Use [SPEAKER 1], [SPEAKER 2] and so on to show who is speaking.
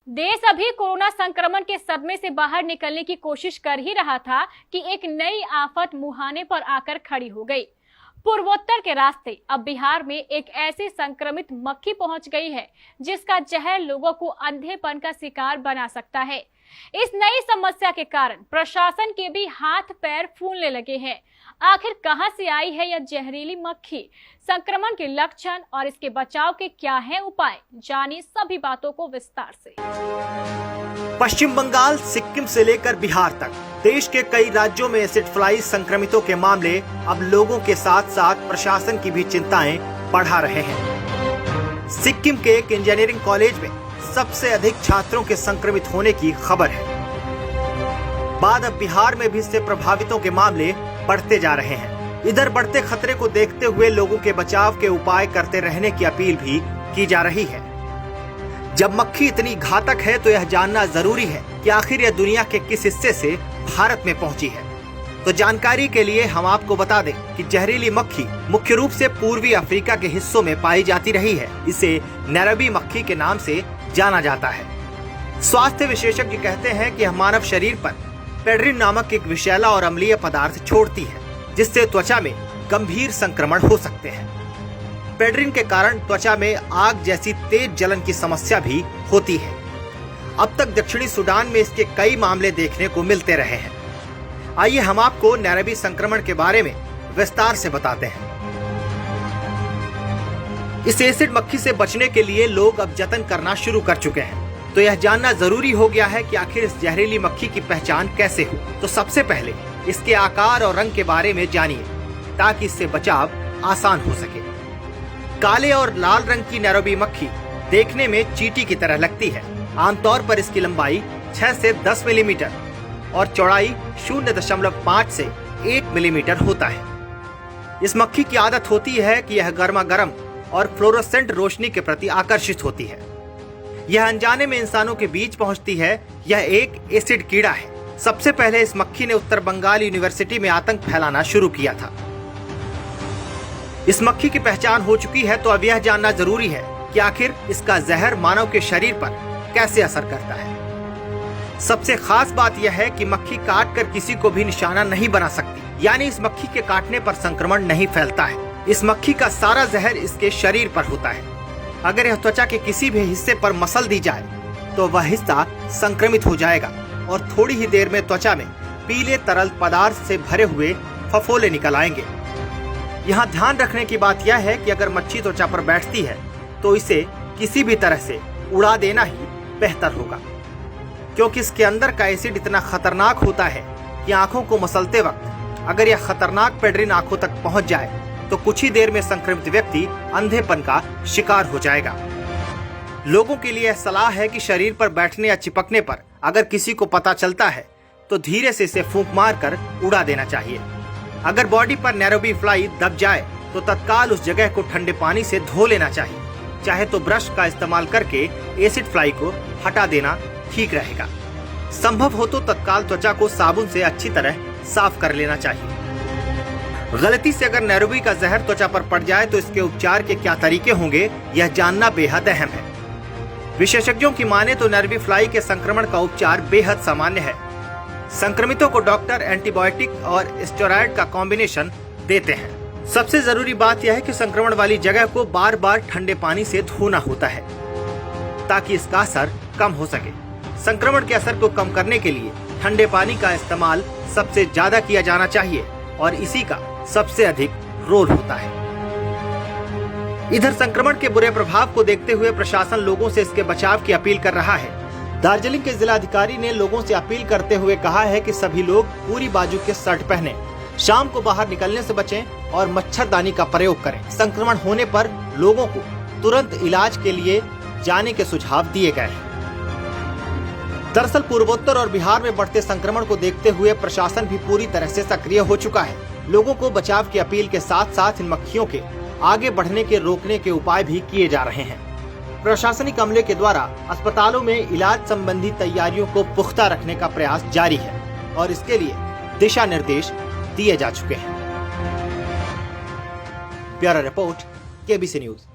[SPEAKER 1] देश अभी कोरोना संक्रमण के सदमे से बाहर निकलने की कोशिश कर ही रहा था कि एक नई आफत मुहाने पर आकर खड़ी हो गई। पूर्वोत्तर के रास्ते अब बिहार में एक ऐसी संक्रमित मक्खी पहुंच गई है जिसका जहर लोगों को अंधेपन का शिकार बना सकता है। इस नई समस्या के कारण प्रशासन के भी हाथ पैर फूलने लगे हैं। आखिर कहां से आई है यह जहरीली मक्खी, संक्रमण के लक्षण और इसके बचाव के क्या हैं उपाय, जानिए सभी बातों को विस्तार से।
[SPEAKER 2] पश्चिम बंगाल, सिक्किम से लेकर बिहार तक देश के कई राज्यों में एसिड फ्लाई संक्रमितों के मामले अब लोगों के साथ साथ प्रशासन की भी चिंताएं बढ़ा रहे हैं। सिक्किम के एक इंजीनियरिंग कॉलेज में सबसे अधिक छात्रों के संक्रमित होने की खबर है। बाद अब बिहार में भी इससे प्रभावितों के मामले बढ़ते जा रहे हैं। इधर बढ़ते खतरे को देखते हुए लोगों के बचाव के उपाय करते रहने की अपील भी की जा रही है। जब मक्खी इतनी घातक है तो यह जानना जरूरी है कि आखिर यह दुनिया के किस हिस्से से भारत में पहुंची है। तो जानकारी के लिए हम आपको बता दें कि जहरीली मक्खी मुख्य रूप से पूर्वी अफ्रीका के हिस्सों में पाई जाती रही है। इसे नैरोबी मक्खी के नाम से जाना जाता है। स्वास्थ्य विशेषज्ञ कहते हैं कि यह मानव शरीर पर पेड्रिन नामक एक विषैला और अम्लीय पदार्थ छोड़ती है, जिससे त्वचा में गंभीर संक्रमण हो सकते हैं। पेड्रिन के कारण त्वचा में आग जैसी तेज जलन की समस्या भी होती है। अब तक दक्षिणी सूडान में इसके कई मामले देखने को मिलते रहे हैं। आइए हम आपको नैरोबी संक्रमण के बारे में विस्तार से बताते हैं। इस एसिड मक्खी से बचने के लिए लोग अब जतन करना शुरू कर चुके हैं। तो यह जानना जरूरी हो गया है कि आखिर इस जहरीली मक्खी की पहचान कैसे हो। तो सबसे पहले इसके आकार और रंग के बारे में जानिए ताकि इससे बचाव आसान हो सके। काले और लाल रंग की नैरोबी मक्खी देखने में चींटी की तरह लगती है। आमतौर पर इसकी लंबाई 6 से 10 मिलीमीटर और चौड़ाई 0.5 से 1 मिलीमीटर होता है। इस मक्खी की आदत होती है कि यह गर्मा गर्म और फ्लोरोसेंट रोशनी के प्रति आकर्षित होती है। यह अनजाने में इंसानों के बीच पहुंचती है। यह एक एसिड कीड़ा है। सबसे पहले इस मक्खी ने उत्तर बंगाल यूनिवर्सिटी में आतंक फैलाना शुरू किया था। इस मक्खी की पहचान हो चुकी है तो अब यह जानना जरूरी है कि आखिर इसका जहर मानव के शरीर पर कैसे असर करता है। सबसे खास बात यह है कि मक्खी काट कर किसी को भी निशाना नहीं बना सकती, यानी इस मक्खी के काटने पर संक्रमण नहीं फैलता है। इस मक्खी का सारा जहर इसके शरीर पर होता है। अगर यह त्वचा के किसी भी हिस्से पर मसल दी जाए तो वह हिस्सा संक्रमित हो जाएगा और थोड़ी ही देर में त्वचा में पीले तरल पदार्थ से भरे हुए फफोले निकल आएंगे। यहाँ ध्यान रखने की बात यह है कि अगर मच्छी त्वचा पर बैठती है तो इसे किसी भी तरह से उड़ा देना ही बेहतर होगा, क्योंकि इसके अंदर का एसिड इतना खतरनाक होता है कि आंखों को मसलते वक्त अगर यह खतरनाक पेड्रिन आंखों तक पहुंच जाए तो कुछ ही देर में संक्रमित व्यक्ति अंधेपन का शिकार हो जाएगा। लोगों के लिए सलाह है कि शरीर पर बैठने या चिपकने पर अगर किसी को पता चलता है तो धीरे से इसे फूंक मारकर उड़ा देना चाहिए। अगर बॉडी पर नैरोबी फ्लाई दब जाए तो तत्काल उस जगह को ठंडे पानी से धो लेना चाहिए। चाहे तो ब्रश का इस्तेमाल करके एसिड फ्लाई को हटा देना ठीक रहेगा। संभव हो तो तत्काल त्वचा को साबुन से अच्छी तरह साफ कर लेना चाहिए। गलती से अगर नैरोबी का जहर त्वचा पर पड़ जाए तो इसके उपचार के क्या तरीके होंगे, यह जानना बेहद अहम है। विशेषज्ञों की माने तो नैरोबी फ्लाई के संक्रमण का उपचार बेहद सामान्य है। संक्रमितों को डॉक्टर एंटीबायोटिक और स्टेरॉयड का कॉम्बिनेशन देते हैं। सबसे जरूरी बात यह है कि संक्रमण वाली जगह को बार बार ठंडे पानी से धोना होता है ताकि इसका असर कम हो सके। संक्रमण के असर को कम करने के लिए ठंडे पानी का इस्तेमाल सबसे ज्यादा किया जाना चाहिए और इसी का सबसे अधिक रोल होता है। इधर संक्रमण के बुरे प्रभाव को देखते हुए प्रशासन लोगों से इसके बचाव की अपील कर रहा है। दार्जिलिंग के जिलाधिकारी ने लोगों से अपील करते हुए कहा है कि सभी लोग पूरी बाजू के शर्ट पहने, शाम को बाहर निकलने से बचें और मच्छरदानी का प्रयोग करें। संक्रमण होने पर लोगों को तुरंत इलाज के लिए जाने के सुझाव दिए गए हैं। दरअसल पूर्वोत्तर और बिहार में बढ़ते संक्रमण को देखते हुए प्रशासन भी पूरी तरह से सक्रिय हो चुका है। लोगों को बचाव की अपील के साथ साथ इन मक्खियों के आगे बढ़ने के रोकने के उपाय भी किए जा रहे हैं। प्रशासनिक अमले के द्वारा अस्पतालों में इलाज संबंधी तैयारियों को पुख्ता रखने का प्रयास जारी है और इसके लिए दिशा निर्देश दिए जा चुके हैं। Bureau report, KBC news.